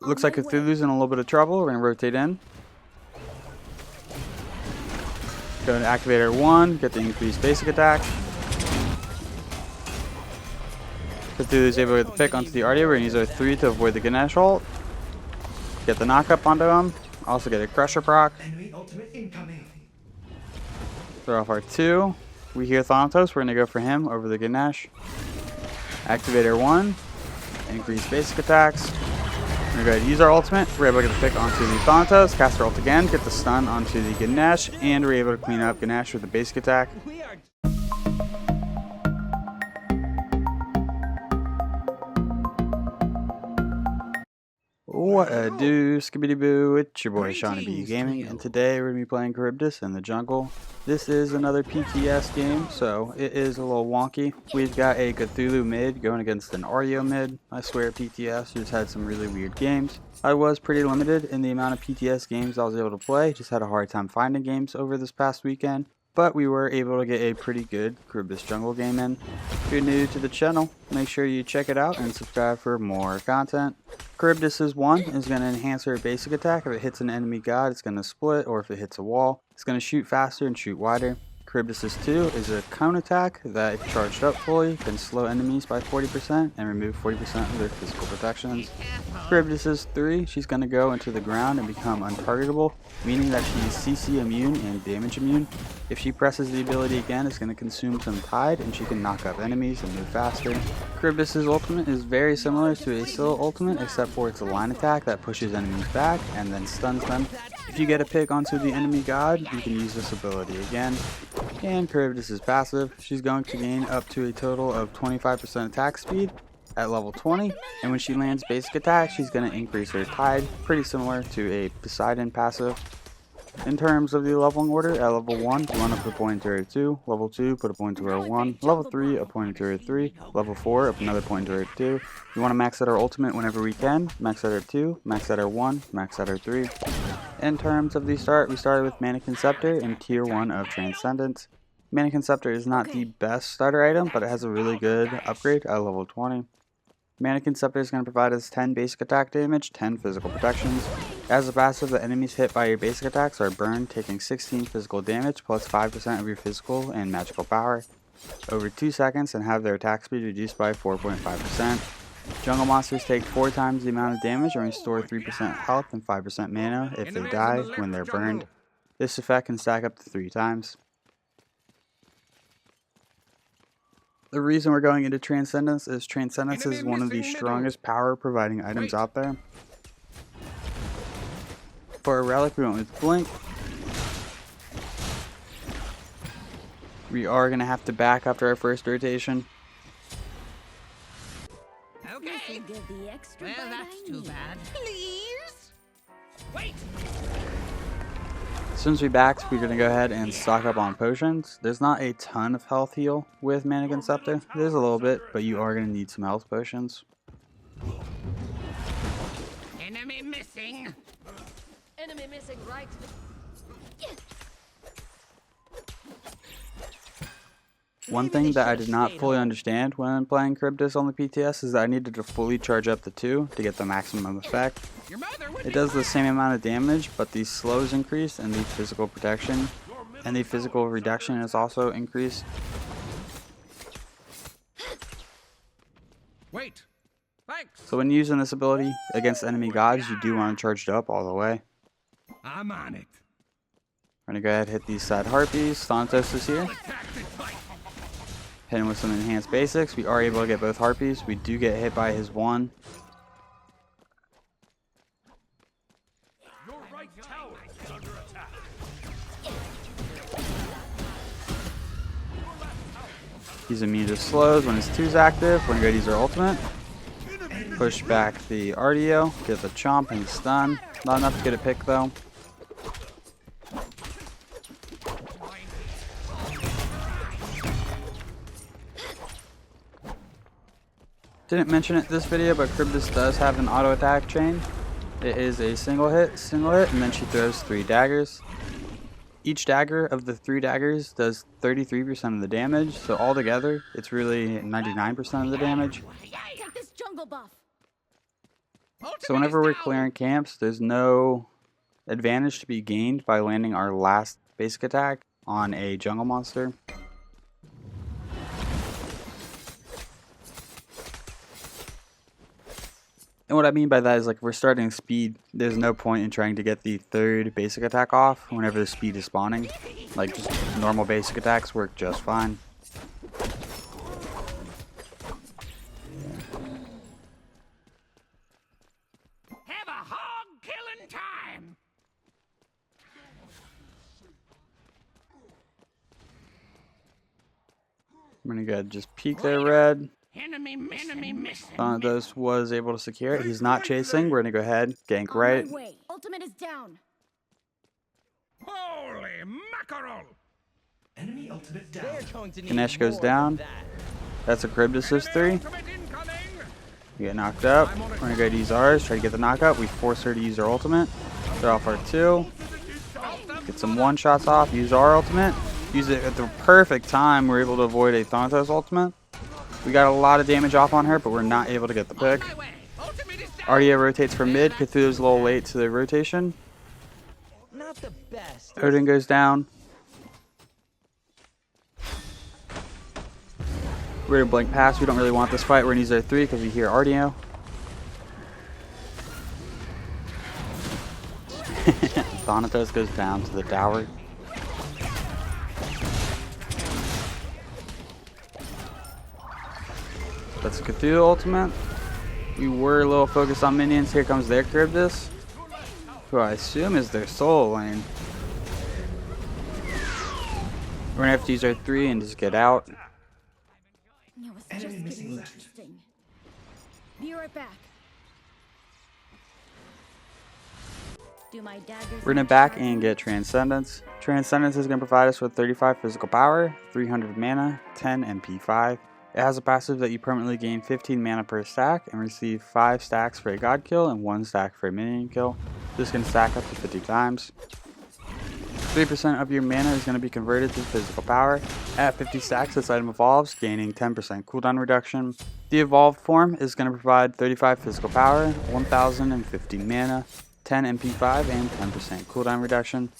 looks like Cthulhu's in a little bit of trouble. We're going to rotate in. Go to Activator 1, get the increased basic attack. Cthulhu's able to get the pick onto the RD. We're going to use our 3 to avoid the Ganesh ult. Get the knockup onto him. Also get a Crusher proc. Throw off our 2. We hear Thanatos. We're going to go for him over the Ganesh. Activator 1. Increase basic attacks. We're going to go ahead and use our ultimate. We're able to get the pick onto the Thanatos. Cast our ult again. Get the stun onto the Ganesh. And we're able to clean up Ganesh with the basic attack. What a do, skibbity boo, it's your boy Shawnee B Gaming, and today we're going to be playing Charybdis in the jungle. This is another PTS game, so it is a little wonky. We've got a Cthulhu mid going against an Ario mid. I swear PTS just had some really weird games. I was pretty limited in the amount of PTS games I was able to play, just had a hard time finding games over this past weekend. But we were able to get a pretty good Charybdis jungle game in. If you're new to the channel, make sure you check it out and subscribe for more content. Charybdis' 1 is going to enhance her basic attack. If it hits an enemy god, it's going to split, or if it hits a wall, it's going to shoot faster and shoot wider. Charybdis' 2 is a cone attack that, if charged up fully, can slow enemies by 40% and remove 40% of their physical protections. Charybdis' 3, she's going to go into the ground and become untargetable, meaning that she's CC immune and damage immune. If she presses the ability again, it's going to consume some tide and she can knock up enemies and move faster. Charybdis' ultimate is very similar to a Scylla ultimate, except for it's a line attack that pushes enemies back and then stuns them. If you get a pick onto the enemy god, you can use this ability again. And Charybdis' passive, she's going to gain up to a total of 25% attack speed at level 20, and when she lands basic attack, she's going to increase her tide, pretty similar to a Poseidon passive. In terms of the leveling order, at level 1, you want to put a point to her 2, level 2, put a point to her 1, level 3, a point to her 3, level 4, up another point to her 2. You want to max out our ultimate whenever we can, max out our 2, max out our 1, max out our 3. In terms of the start, we started with Manikin Scepter in tier 1 of Transcendence. Manikin Scepter is not the best starter item, but it has a really good upgrade at level 20. Manikin Scepter is going to provide us 10 basic attack damage, 10 physical protections. As a passive, the enemies hit by your basic attacks are burned, taking 16 physical damage plus 5% of your physical and magical power over 2 seconds, and have their attack speed reduced by 4.5%. Jungle monsters take 4 times the amount of damage and restore 3% health and 5% mana if they die when they're burned. This effect can stack up to 3 times. The reason we're going into Transcendence is Transcendence is one of the strongest power providing items out there. For a relic, we went with Blink. We are going to have to back after our first rotation. Okay. Well, that's too bad. Please? Wait! As soon as we back, we're going to go ahead and stock up on potions. There's not a ton of health heal with Manikin Scepter. There's a little bit, but you are going to need some health potions. Enemy missing. Enemy missing, right? One thing that I did not fully understand when playing Charybdis on the PTS is that I needed to fully charge up the 2 to get the maximum effect. It does the same amount of damage, but the slows increase and the physical protection and the physical reduction is also increased. Wait. Thanks. So when using this ability against enemy gods, you do want to charge it up all the way. I'm on it. We're going to go ahead and hit these sad harpies. Thanatos is here. Hit him with some enhanced basics. We are able to get both harpies. We do get hit by his 1. He's immune to slows when his 2 is active. We're going to go use our ultimate. Push back the RDO. Get the chomp and the stun. Not enough to get a pick though. Didn't mention it this video, but Charybdis does have an auto attack chain. It is a single hit, and then she throws 3 daggers. Each dagger of the 3 daggers does 33% of the damage, so altogether, it's really 99% of the damage. Take this jungle buff. So whenever we're clearing camps, there's no advantage to be gained by landing our last basic attack on a jungle monster. And what I mean by that is, like, if we're starting speed, there's no point in trying to get the third basic attack off whenever the speed is spawning. Like, just normal basic attacks work just fine. Have a hog killing time. I'm gonna go ahead and just peek there, red. Enemy missing. Thanatos was able to secure it. He's not chasing. We're gonna go ahead, gank right. Ultimate is down. Holy mackerel! Enemy ultimate down. Ganesh goes down. That's a Charybdis of 3. Ultimate incoming. We get knocked up. We're gonna go ahead and use ours, try to get the knockup. We force her to use her ultimate. Throw off our 2. Get some one-shots off, use our ultimate. Use it at the perfect time. We're able to avoid a Thanatos ultimate. We got a lot of damage off on her, but we're not able to get the pick. My way. Ultimate is down. Ardia rotates from mid. Cthulhu's a little late to the rotation. Not the best. Odin goes down. We're gonna blink past. We don't really want this fight. We're gonna use our 3 because we hear Ardio. Thanatos goes down to the tower. That's a Cthulhu ultimate. We were a little focused on minions. Here comes their Charybdis, who I assume is their solo lane. We're gonna have to use our 3 and just get out. It was just getting interesting. Be right back. Do my daggers We're gonna back and get Transcendence. Transcendence is gonna provide us with 35 physical power, 300 mana, 10 MP5. It has a passive that you permanently gain 15 mana per stack and receive 5 stacks for a god kill and 1 stack for a minion kill. This can stack up to 50 times. 3% of your mana is going to be converted to physical power. At 50 stacks, this item evolves, gaining 10% cooldown reduction. The evolved form is going to provide 35 physical power, 1050 mana, 10 MP5, and 10% cooldown reduction.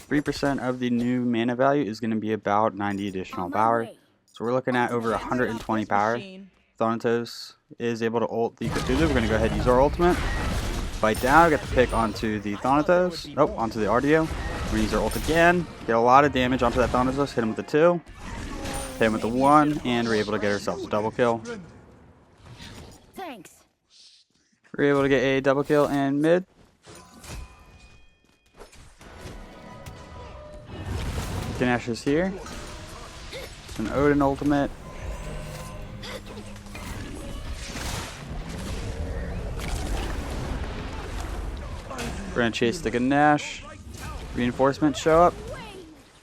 3% of the new mana value is going to be about 90 additional power. So we're looking at over 120 power. Thanatos is able to ult the Cthulhu. We're going to go ahead and use our ultimate. Bite down, get the pick onto the Thanatos. Nope, onto the Ardio. We're going to use our ult again. Get a lot of damage onto that Thanatos. Hit him with the 2. Hit him with the 1. And we're able to get ourselves a double kill. Thanks. We're able to get a double kill in mid. Ganesh is here. An Odin ultimate. We're gonna chase the Ganesh. Reinforcements show up.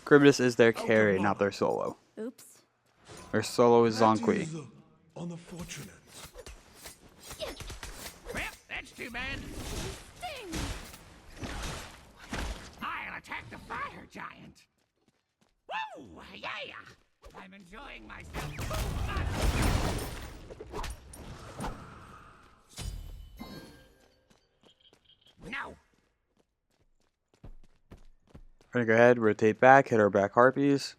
Charybdis is their carry, not their solo. Oops. Their solo is Zonkui. Unfortunate. Well, that's too bad. I'll attack the fire giant. Woo! Yeah! I'm enjoying myself. No. We're gonna go ahead, rotate back, hit our back harpies.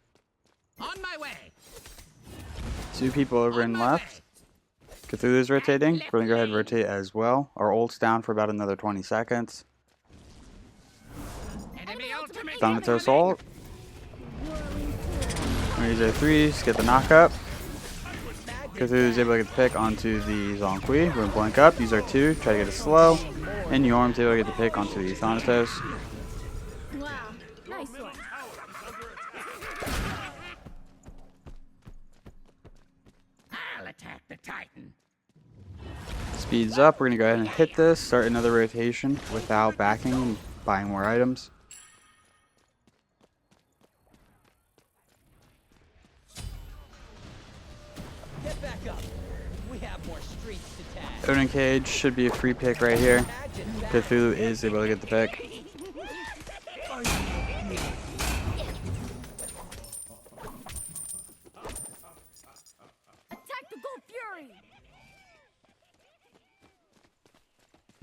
On my way. 2 people over and left. Cthulhu's rotating. We're gonna go ahead and rotate as well. Our ult's down for about another 20 seconds. Enemy ultimate. Thanatos ult. We're gonna use our 3s, get the knockup. Cthulhu's able to get the pick onto the Zonkui. We're gonna blink up, use our 2, try to get it slow. And Yorm's able to get the pick onto the Thanatos. Wow. Nice one. I'll attack the Titan. Speeds up, we're gonna go ahead and hit this, start another rotation without backing and buying more items. Get back up. We have more streets to tag. Odin Cage should be a free pick right here. Cthulhu is able to get the pick. Attack the Gold Fury.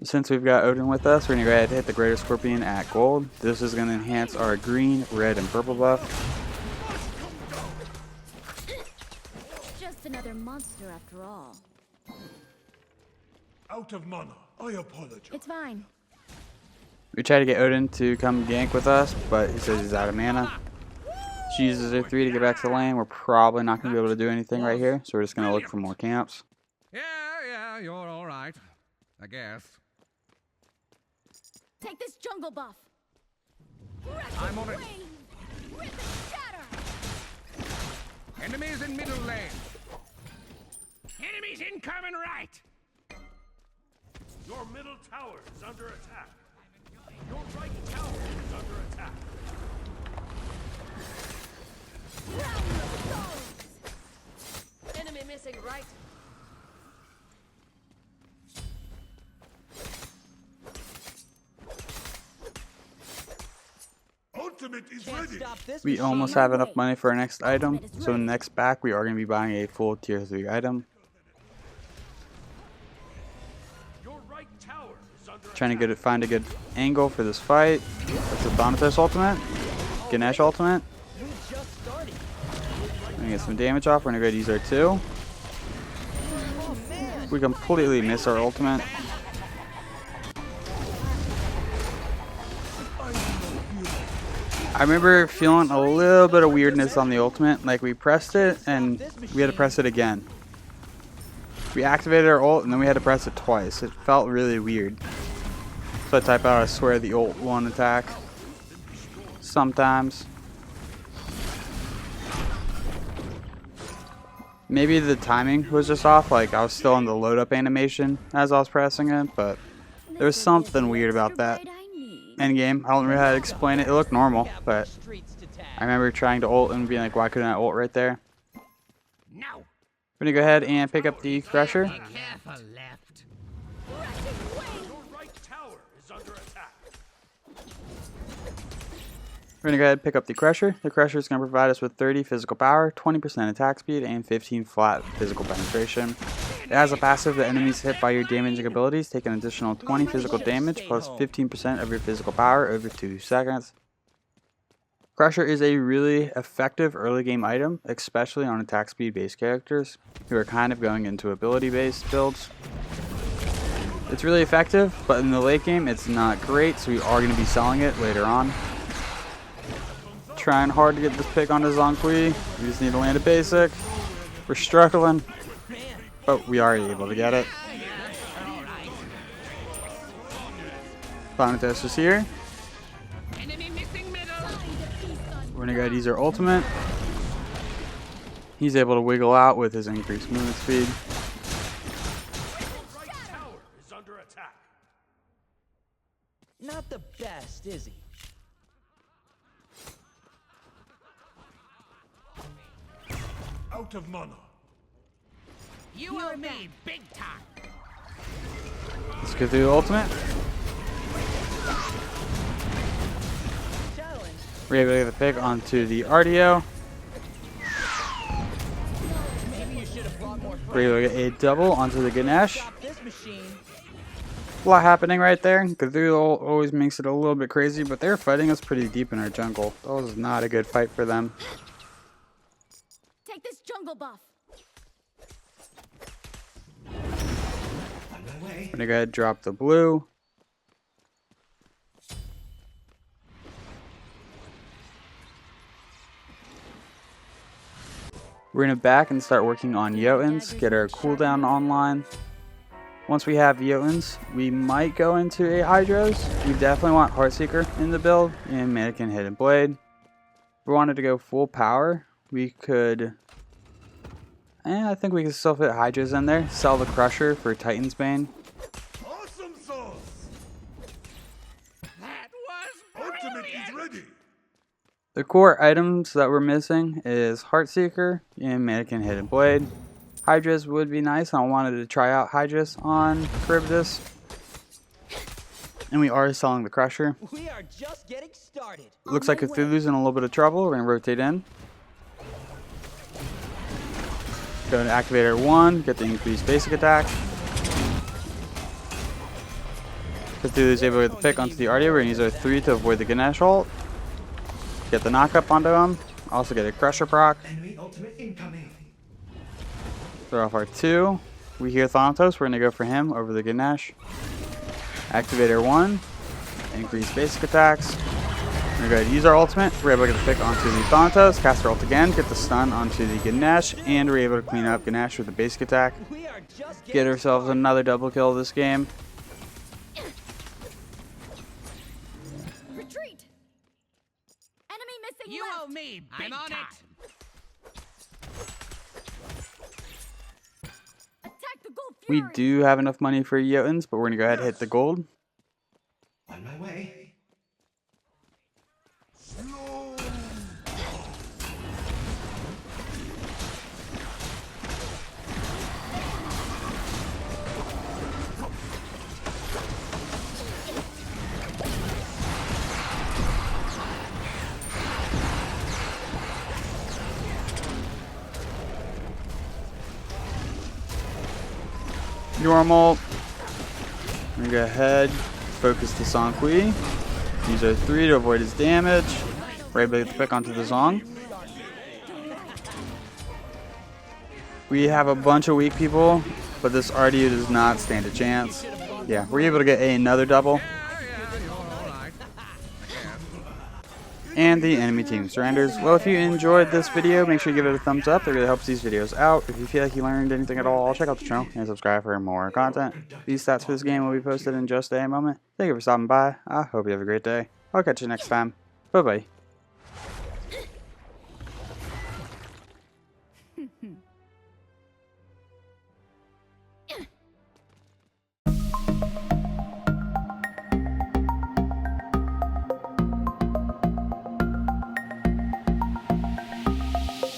Since we've got Odin with us, we're going to go ahead and hit the Greater Scorpion at gold. This is going to enhance our green, red, and purple buff. Just another monster after all. Out of mana. I apologize. It's fine. We tried to get Odin to come gank with us, but he says he's out of mana. She uses her 3 to get back to the lane. We're probably not going to be able to do anything right here, so we're just going to look for more camps. Yeah, you're all right, I guess. Take this jungle buff. I'm on it. Rip and shatter. Enemies in middle lane. Enemies incoming right. Your middle tower is under attack. Your right tower is under attack. Round the stones. Enemy missing right. Ultimate is Can't ready. stop this We machine. almost have enough money for our next item, so next back we are going to be buying a full tier 3 item. Your right tower is under Trying to find a good angle for this fight. That's the Thanatos ultimate, Ganesh ultimate. We just started. We're going to get some damage off. We're going to go ahead and use our 2. Oh man. We completely miss our ultimate. I remember feeling a little bit of weirdness on the ultimate. Like we pressed it and we had to press it again. We activated our ult and then we had to press it twice. It felt really weird. So I type out, I swear the ult won't attack. Sometimes. Maybe the timing was just off. Like I was still in the load up animation as I was pressing it, but there was something weird about that. Endgame, I don't know how to explain it. It looked normal, but I remember trying to ult and being like, why couldn't I ult right there? No. We're gonna go ahead and pick up the Crusher. Careful left. Your right tower is under attack. We're gonna go ahead and pick up the Crusher. The Crusher is gonna provide us with 30 physical power, 20% attack speed, and 15 flat physical penetration. It has a passive that enemies hit by your damaging abilities take an additional 20 physical damage plus 15% of your physical power over 2 seconds. Crusher is a really effective early game item, especially on attack speed based characters who are kind of going into ability based builds. It's really effective, but in the late game it's not great, so we are going to be selling it later on. Trying hard to get this pick onto Zonkui. We just need to land a basic. We're struggling, but we are able to get it. Thanatos is here. Enemy missing middle. We're gonna go ahead and use our ultimate. He's able to wiggle out with his increased movement speed. Your right tower is under attack. Not the best, is he? Out of mana. You owe me big time. Let's go through the ultimate. Challenge. We're able to get the pick onto the RDO. Maybe you should have brought more We're able to get a double onto the Ganesh. Stop this machine. A lot happening right there. Cthulhu always makes it a little bit crazy, but they're fighting us pretty deep in our jungle. That was not a good fight for them. Take this jungle buff. We're gonna go ahead and drop the blue. We're gonna back and start working on Jotunns, get our cooldown online. Once we have Jotunns, we might go into a Hydras. We definitely want Heartseeker in the build and Manikin Hidden Blade. If we wanted to go full power, we could... I think we can still fit Hydras in there. Sell the Crusher for Titan's Bane. Awesome sauce. That was Ultimate brilliant. is ready. The core items that we're missing is Heartseeker and Manikin Hidden Blade. Hydras would be nice. I wanted to try out Hydras on Charybdis. And we are selling the Crusher. We are just getting started. Looks like Cthulhu's in a little bit of trouble. We're going to rotate in. Go to activator 1, get the increased basic attack. Cthulhu is able to get the pick onto the Artie. We're going to use our 3 to avoid the Ganesh ult. Get the knock-up onto him. Also get a Crusher proc. Enemy ultimate incoming. Throw off our 2. We hear Thanatos. We're going to go for him over the Ganesh. Activate our 1. Increase basic attacks. We're going to go ahead and use our ultimate. We're able to get the pick onto the Thanatos. Cast our ult again. Get the stun onto the Ganesh. And we're able to clean up Ganesh with the basic attack. We are just Get ourselves another double kill this game. Retreat! Enemy missing You left! owe me big time. Attack the gold We fury! do have enough money for Jotunns, but we're going to go ahead and hit the gold. On my way. Normal. We're going to go ahead, focus the Song Kui. Use our 3 to avoid his damage. We're able to get the pick onto the Zong. We have a bunch of weak people, but this RDU does not stand a chance. Yeah, we're able to get another double. And the enemy team surrenders. Well, if you enjoyed this video, make sure you give it a thumbs up. It really helps these videos out. If you feel like you learned anything at all, check out the channel and subscribe for more content. These stats for this game will be posted in just a moment. Thank you for stopping by. I hope you have a great day. I'll catch you next time. Bye-bye.